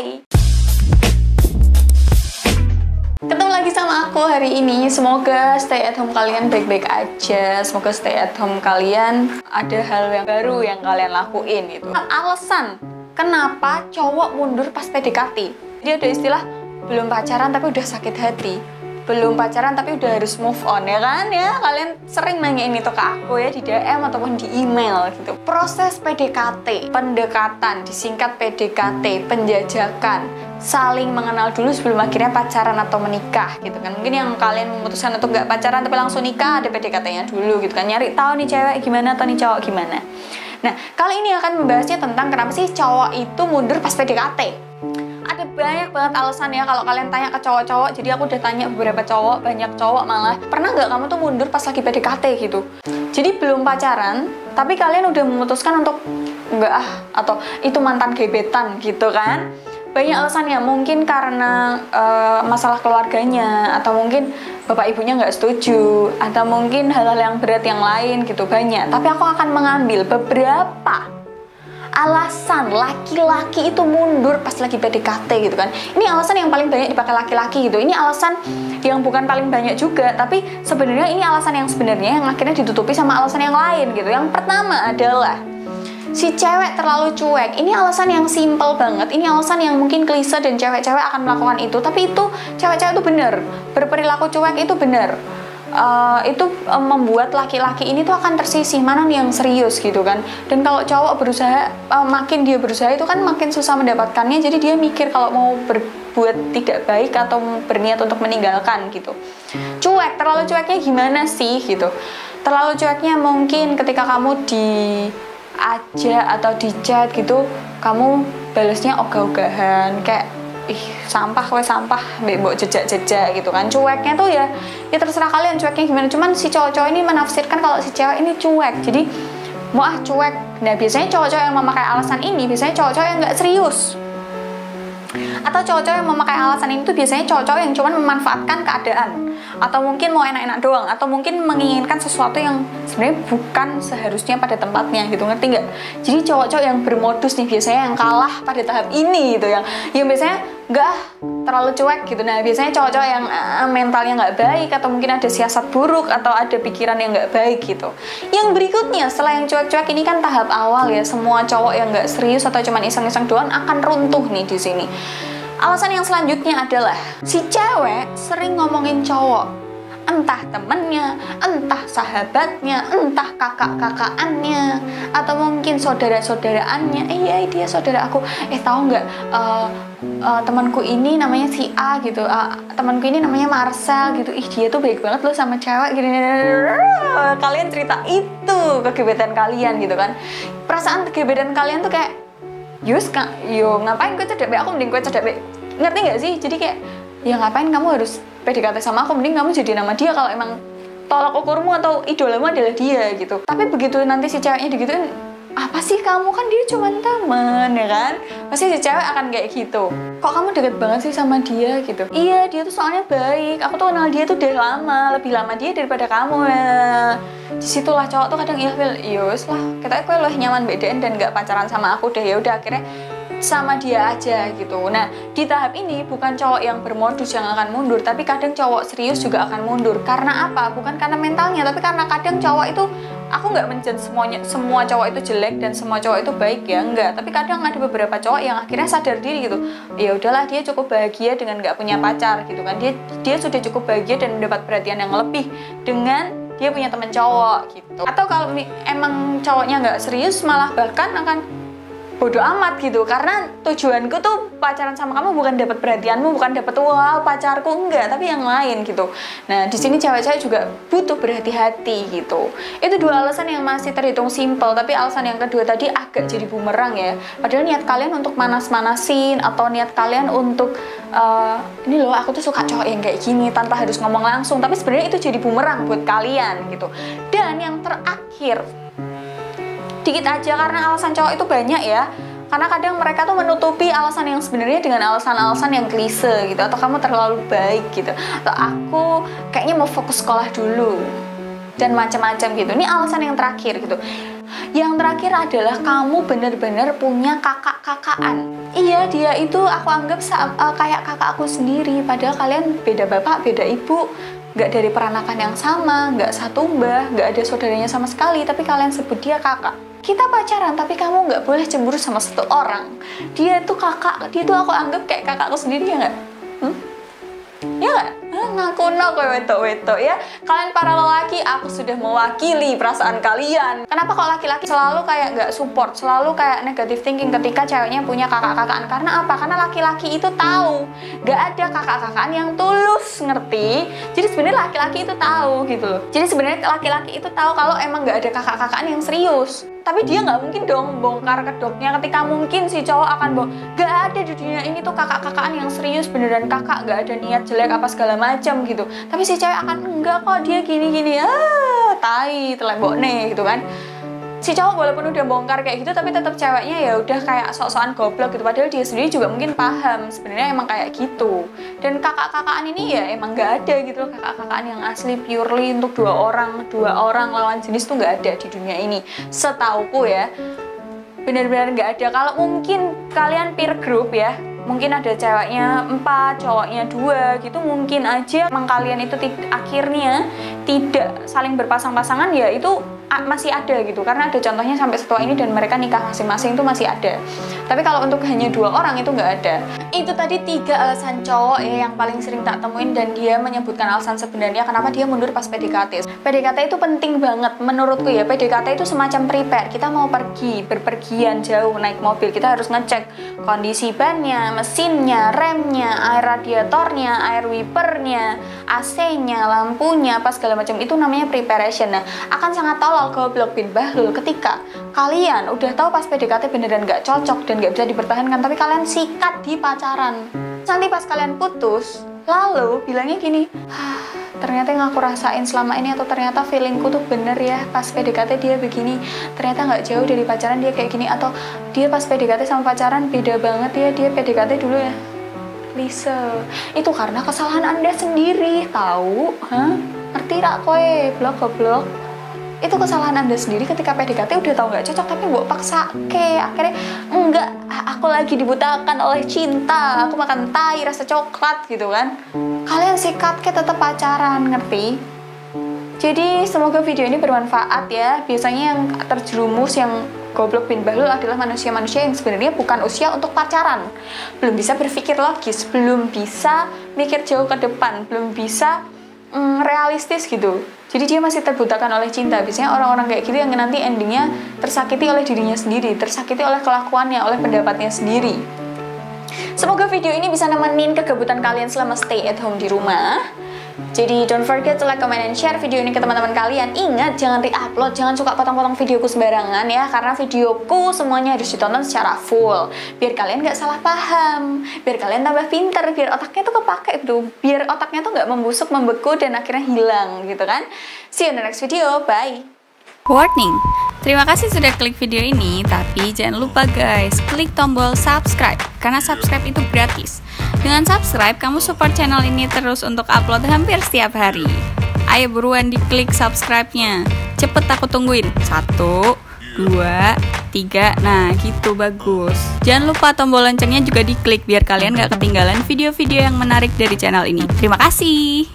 Hai. Ketemu lagi sama aku hari ini. Semoga stay at home kalian baik-baik aja. Semoga stay at home kalian ada hal yang baru yang kalian lakuin gitu. Alasan kenapa cowok mundur pas PDKT. Dia ada istilah belum pacaran tapi udah sakit hati. Belum pacaran tapi udah harus move on, ya kan ya? Kalian sering nanyain itu ke aku ya di DM ataupun di email gitu. Proses PDKT, pendekatan, disingkat PDKT, penjajakan, saling mengenal dulu sebelum akhirnya pacaran atau menikah gitu kan. Mungkin yang kalian memutuskan untuk nggak pacaran tapi langsung nikah, ada PDKT-nya dulu gitu kan. Nyari tahu nih cewek gimana atau nih cowok gimana. Nah, kali ini akan membahasnya tentang kenapa sih cowok itu mundur pas PDKT. Ada banyak banget alasan ya kalau kalian tanya ke cowok-cowok. Jadi aku udah tanya beberapa cowok, banyak cowok malah, pernah nggak kamu tuh mundur pas lagi PDKT gitu? Jadi belum pacaran, tapi kalian udah memutuskan untuk nggak atau itu mantan gebetan gitu kan? Banyak alasannya, mungkin karena masalah keluarganya, atau mungkin bapak ibunya nggak setuju, atau mungkin hal-hal yang berat yang lain gitu, banyak. Tapi aku akan mengambil beberapa alasan laki-laki itu mundur pas lagi PDKT gitu kan. Ini alasan yang paling banyak dipakai laki-laki gitu. Ini alasan yang bukan paling banyak juga, tapi sebenarnya ini alasan yang sebenarnya yang akhirnya ditutupi sama alasan yang lain gitu. Yang pertama adalah si cewek terlalu cuek. Ini alasan yang simple banget. Ini alasan yang mungkin klise dan cewek-cewek akan melakukan itu, tapi itu cewek-cewek itu bener. Berperilaku cuek itu bener. Itu membuat laki-laki ini tuh akan tersisih, mana nih yang serius gitu kan. Dan kalau cowok berusaha, makin dia berusaha itu kan makin susah mendapatkannya. Jadi dia mikir kalau mau berbuat tidak baik atau berniat untuk meninggalkan gitu. Cuek, terlalu cueknya gimana sih gitu. Terlalu cueknya mungkin ketika kamu diajak atau di chat gitu, kamu balesnya ogah-ogahan kayak sampah, mbok jejak-jejak gitu kan. Cueknya tuh ya terserah kalian cueknya gimana. Cuman si cowok-cowok ini menafsirkan kalau si cewek ini cuek, jadi mau cuek. Nah, biasanya cowok-cowok yang memakai alasan ini biasanya cowok-cowok yang nggak serius, atau cowok-cowok yang memakai alasan ini tuh biasanya cowok-cowok yang cuma memanfaatkan keadaan, atau mungkin mau enak-enak doang, atau mungkin menginginkan sesuatu yang sebenarnya bukan seharusnya pada tempatnya gitu, ngerti nggak? Jadi cowok-cowok yang bermodus nih biasanya yang kalah pada tahap ini gitu, yang biasanya nggak terlalu cuek gitu. Nah, biasanya cowok-cowok yang mentalnya nggak baik, atau mungkin ada siasat buruk, atau ada pikiran yang nggak baik gitu. Yang berikutnya setelah yang cuek-cuek ini kan tahap awal ya. Semua cowok yang nggak serius atau cuma iseng-iseng doang akan runtuh nih di sini. Alasan yang selanjutnya adalah si cewek sering ngomongin cowok, entah temennya, entah sahabatnya, entah kakak-kakaannya, atau mungkin saudara-saudaraannya. Iya, dia saudara aku. Tahu nggak? Temanku ini namanya si A gitu. Temanku ini namanya Marcel gitu. Dia tuh baik banget loh sama cewek gini. Kalian cerita itu ke gebetan kalian gitu kan. Perasaan gebetan kalian tuh kayak, yo ngapain gue cedek be, aku mending gue cedek be. Ngerti nggak sih? Jadi kayak, ya ngapain kamu harus PDKT sama aku, mending kamu jadi nama dia kalau emang tolak ukurmu atau idolamu adalah dia gitu. Tapi begitu nanti si ceweknya digituin, apa sih kamu, kan dia cuma temen ya kan? Pasti si cewek akan kayak gitu. Kok kamu deket banget sih sama dia gitu? Iya, dia tuh soalnya baik, aku tuh kenal dia tuh udah lama, lebih lama dia daripada kamu ya. Disitulah cowok tuh kadang yos lah, kita lebih nyaman bedaan dan gak pacaran sama aku deh. Ya udah akhirnya sama dia aja gitu. Nah, di tahap ini bukan cowok yang bermodus yang akan mundur, tapi kadang cowok serius juga akan mundur. Karena apa? Bukan karena mentalnya, tapi karena kadang cowok itu, aku nggak mention semua cowok itu jelek dan semua cowok itu baik ya, enggak. Tapi kadang ada beberapa cowok yang akhirnya sadar diri gitu. Ya udahlah, dia cukup bahagia dengan nggak punya pacar gitu kan. Dia sudah cukup bahagia dan mendapat perhatian yang lebih dengan dia punya teman cowok gitu. Atau kalau emang cowoknya nggak serius, malah bahkan akan bodoh amat gitu, karena tujuanku tuh pacaran sama kamu bukan dapat perhatianmu, bukan dapat wow pacarku, enggak, tapi yang lain gitu. Nah, di sini cewek-cewek juga butuh berhati-hati gitu. Itu dua alasan yang masih terhitung simple, tapi alasan yang kedua tadi agak jadi bumerang ya. Padahal niat kalian untuk manas-manasin, atau niat kalian untuk ini loh aku tuh suka cowok yang kayak gini tanpa harus ngomong langsung, tapi sebenarnya itu jadi bumerang buat kalian gitu. Dan yang terakhir, dikit aja, karena alasan cowok itu banyak ya. Karena kadang mereka tuh menutupi alasan yang sebenarnya dengan alasan-alasan yang klise gitu. Atau kamu terlalu baik gitu, atau aku kayaknya mau fokus sekolah dulu, dan macam-macam gitu. Ini alasan yang terakhir gitu. Yang terakhir adalah kamu bener-bener punya kakak-kakaan. Iya, dia itu aku anggap kayak kakak aku sendiri. Padahal kalian beda bapak, beda ibu, nggak dari peranakan yang sama, nggak satu mbah, nggak ada saudaranya sama sekali, tapi kalian sebut dia kakak. Kita pacaran, tapi kamu nggak boleh cemburu sama satu orang. Dia tuh kakak, dia tuh aku anggap kayak kakakku sendiri, ya nggak? Ya nggak? Ngaku kayak wetok-wetok ya. Kalian para lelaki, aku sudah mewakili perasaan kalian. Kenapa kok laki-laki selalu kayak nggak support, selalu kayak negative thinking ketika ceweknya punya kakak-kakaan? Karena apa? Karena laki-laki itu tahu nggak ada kakak-kakaan yang tulus, ngerti? Jadi sebenarnya laki-laki itu tahu gitu loh. Jadi sebenarnya laki-laki itu tahu kalau emang nggak ada kakak-kakaan yang serius. Tapi dia nggak mungkin dong bongkar kedoknya ketika mungkin si cowok akan gak ada di dunia ini tuh kakak-kakaan yang serius, beneran kakak, gak ada niat jelek apa segala macam gitu. Tapi si cewek akan enggak kok, dia gini-gini, tai, telembok nih gitu kan. Si cowok walaupun udah bongkar kayak gitu, tapi tetap ceweknya ya udah kayak sok-sokan goblok gitu. Padahal dia sendiri juga mungkin paham sebenarnya emang kayak gitu. Dan kakak-kakaan ini ya emang gak ada gitu loh, kakak-kakaan yang asli purely untuk dua orang lawan jenis tuh gak ada di dunia ini. Setauku ya, benar-benar gak ada. Kalau mungkin kalian peer group ya, mungkin ada ceweknya 4, cowoknya 2 gitu, mungkin aja emang kalian itu akhirnya tidak saling berpasang-pasangan, ya itu masih ada gitu, karena ada contohnya sampai setua ini dan mereka nikah masing-masing itu masih ada. Tapi kalau untuk hanya 2 orang itu nggak ada. Itu tadi 3 alasan cowok ya yang paling sering tak temuin, dan dia menyebutkan alasan sebenarnya kenapa dia mundur pas PDKT. PDKT itu penting banget menurutku ya. PDKT itu semacam prepare. Kita mau pergi, berpergian jauh naik mobil, kita harus ngecek kondisi bannya, mesinnya, remnya, air radiatornya, air wipernya, AC-nya, lampunya, apa segala macam. Itu namanya preparation. Nah, akan sangat tolol goblok bin bahlul ketika kalian udah tahu pas PDKT beneran gak cocok dan gak bisa dipertahankan, tapi kalian sikat di pacaran. Nanti pas kalian putus, lalu bilangnya gini, ternyata yang aku rasain selama ini, atau ternyata feelingku tuh bener ya pas PDKT dia begini, ternyata gak jauh dari pacaran dia kayak gini, atau dia pas PDKT sama pacaran beda banget ya, dia PDKT dulu ya. Lisa, itu karena kesalahan Anda sendiri, tahu? Ngerti rak kowe, blok. Itu kesalahan Anda sendiri ketika PDKT udah tahu nggak cocok, tapi mbok paksa akhirnya enggak, aku lagi dibutakan oleh cinta, aku makan tai rasa coklat gitu kan. Kalian sikat tetap pacaran, ngerti? Jadi semoga video ini bermanfaat ya. Biasanya yang terjerumus, yang goblok bin bahlul adalah manusia-manusia yang sebenarnya bukan usia untuk pacaran, belum bisa berpikir logis, belum bisa mikir jauh ke depan, belum bisa realistis gitu. Jadi dia masih terbutakan oleh cinta. Biasanya orang-orang kayak gitu yang nanti endingnya tersakiti oleh dirinya sendiri, tersakiti oleh kelakuannya, oleh pendapatnya sendiri. Semoga video ini bisa nemenin kegabutan kalian selama stay at home di rumah. Jadi don't forget to like, comment, and share video ini ke teman-teman kalian. Ingat, jangan re-upload, jangan suka potong-potong videoku sembarangan ya, karena videoku semuanya harus ditonton secara full, biar kalian nggak salah paham, biar kalian tambah pinter, biar otaknya tuh kepake tuh, biar otaknya tuh nggak membusuk, membeku, dan akhirnya hilang gitu kan. See you in the next video, bye. Warning, terima kasih sudah klik video ini, tapi jangan lupa guys, klik tombol subscribe, karena subscribe itu gratis. Dengan subscribe, kamu support channel ini terus untuk upload hampir setiap hari. Ayo buruan diklik subscribe-nya, cepet aku tungguin. 1, 2, 3, nah gitu bagus. Jangan lupa tombol loncengnya juga diklik biar kalian gak ketinggalan video-video yang menarik dari channel ini. Terima kasih.